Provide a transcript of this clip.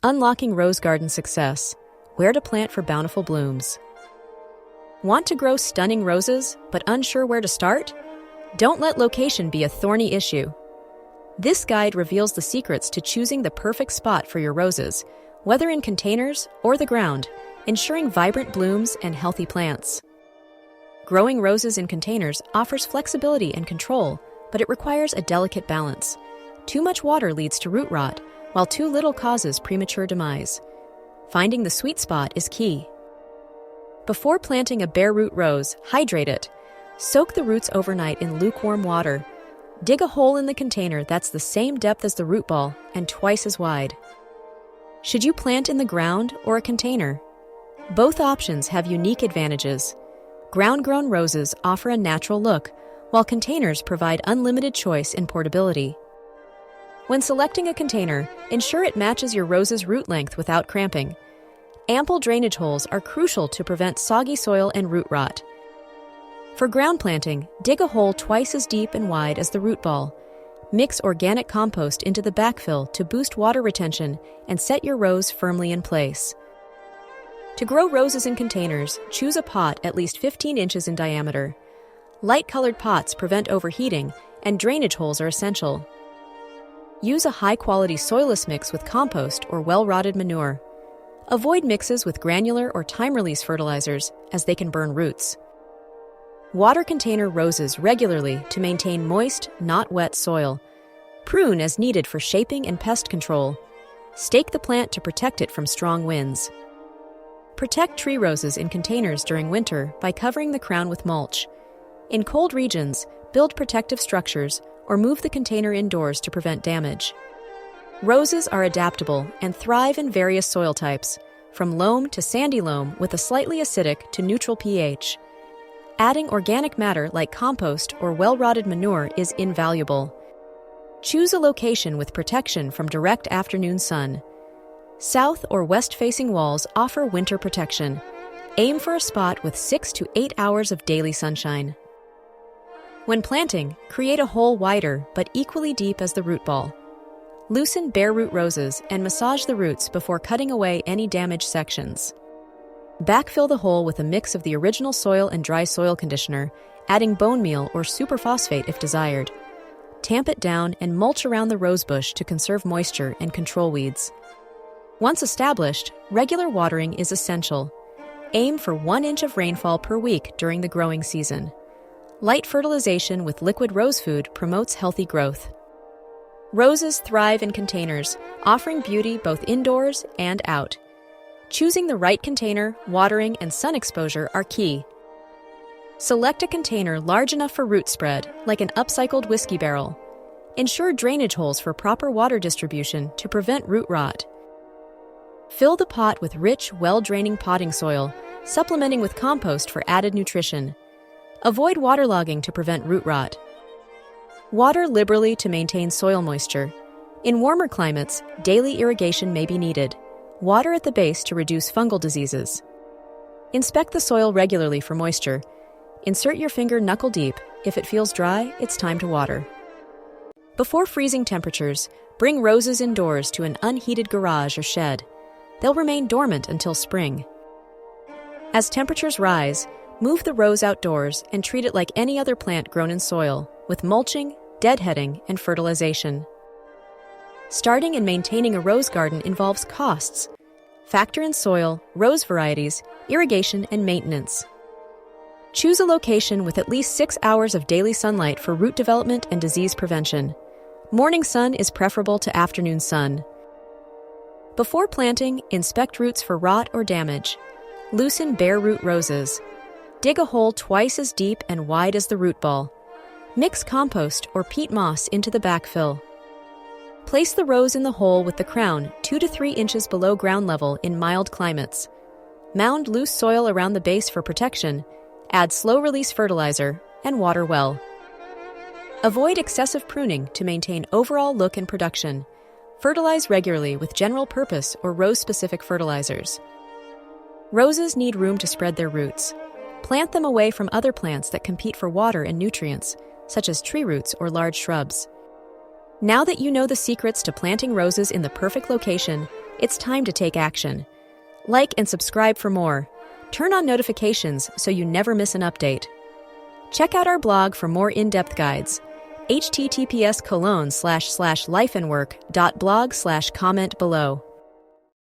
Unlocking Rose Garden Success: Where to Plant for Bountiful Blooms. Want to grow stunning roses, but unsure where to start? Don't let location be a thorny issue. This guide reveals the secrets to choosing the perfect spot for your roses, whether in containers or the ground, ensuring vibrant blooms and healthy plants. Growing roses in containers offers flexibility and control, but it requires a delicate balance. Too much water leads to root rot, while too little causes premature demise. Finding the sweet spot is key. Before planting a bare root rose, hydrate it. Soak the roots overnight in lukewarm water. Dig a hole in the container that's the same depth as the root ball and twice as wide. Should you plant in the ground or a container? Both options have unique advantages. Ground-grown roses offer a natural look, while containers provide unlimited choice and portability. When selecting a container, ensure it matches your rose's root length without cramping. Ample drainage holes are crucial to prevent soggy soil and root rot. For ground planting, dig a hole twice as deep and wide as the root ball. Mix organic compost into the backfill to boost water retention and set your rose firmly in place. To grow roses in containers, choose a pot at least 15 inches in diameter. Light-colored pots prevent overheating, and drainage holes are essential. Use a high-quality soilless mix with compost or well-rotted manure. Avoid mixes with granular or time-release fertilizers, as they can burn roots. Water container roses regularly to maintain moist, not wet soil. Prune as needed for shaping and pest control. Stake the plant to protect it from strong winds. Protect tree roses in containers during winter by covering the crown with mulch. In cold regions, build protective structures or move the container indoors to prevent damage. Roses are adaptable and thrive in various soil types, from loam to sandy loam with a slightly acidic to neutral pH. Adding organic matter like compost or well-rotted manure is invaluable. Choose a location with protection from direct afternoon sun. South or west-facing walls offer winter protection. Aim for a spot with 6 to 8 hours of daily sunshine. When planting, create a hole wider but equally deep as the root ball. Loosen bare root roses and massage the roots before cutting away any damaged sections. Backfill the hole with a mix of the original soil and dry soil conditioner, adding bone meal or superphosphate if desired. Tamp it down and mulch around the rosebush to conserve moisture and control weeds. Once established, regular watering is essential. Aim for 1 inch of rainfall per week during the growing season. Light fertilization with liquid rose food promotes healthy growth. Roses thrive in containers, offering beauty both indoors and out. Choosing the right container, watering, and sun exposure are key. Select a container large enough for root spread, like an upcycled whiskey barrel. Ensure drainage holes for proper water distribution to prevent root rot. Fill the pot with rich, well-draining potting soil, supplementing with compost for added nutrition. Avoid waterlogging to prevent root rot. Water liberally to maintain soil moisture. In warmer climates, daily irrigation may be needed. Water at the base to reduce fungal diseases. Inspect the soil regularly for moisture. Insert your finger knuckle deep. If it feels dry, it's time to water. Before freezing temperatures, bring roses indoors to an unheated garage or shed. They'll remain dormant until spring. As temperatures rise, move the rose outdoors and treat it like any other plant grown in soil, with mulching, deadheading, and fertilization. Starting and maintaining a rose garden involves costs. Factor in soil, rose varieties, irrigation, and maintenance. Choose a location with at least 6 hours of daily sunlight for root development and disease prevention. Morning sun is preferable to afternoon sun. Before planting, inspect roots for rot or damage. Loosen bare root roses. Dig a hole twice as deep and wide as the root ball. Mix compost or peat moss into the backfill. Place the rose in the hole with the crown 2 to 3 inches below ground level in mild climates. Mound loose soil around the base for protection. Add slow-release fertilizer and water well. Avoid excessive pruning to maintain overall look and production. Fertilize regularly with general-purpose or rose-specific fertilizers. Roses need room to spread their roots. Plant them away from other plants that compete for water and nutrients, such as tree roots or large shrubs. Now that you know the secrets to planting roses in the perfect location, It's time to take action. Like and subscribe for more. Turn on notifications so you never miss an update. Check out our blog for more in-depth guides. https://lifeandwork.blog/comment below.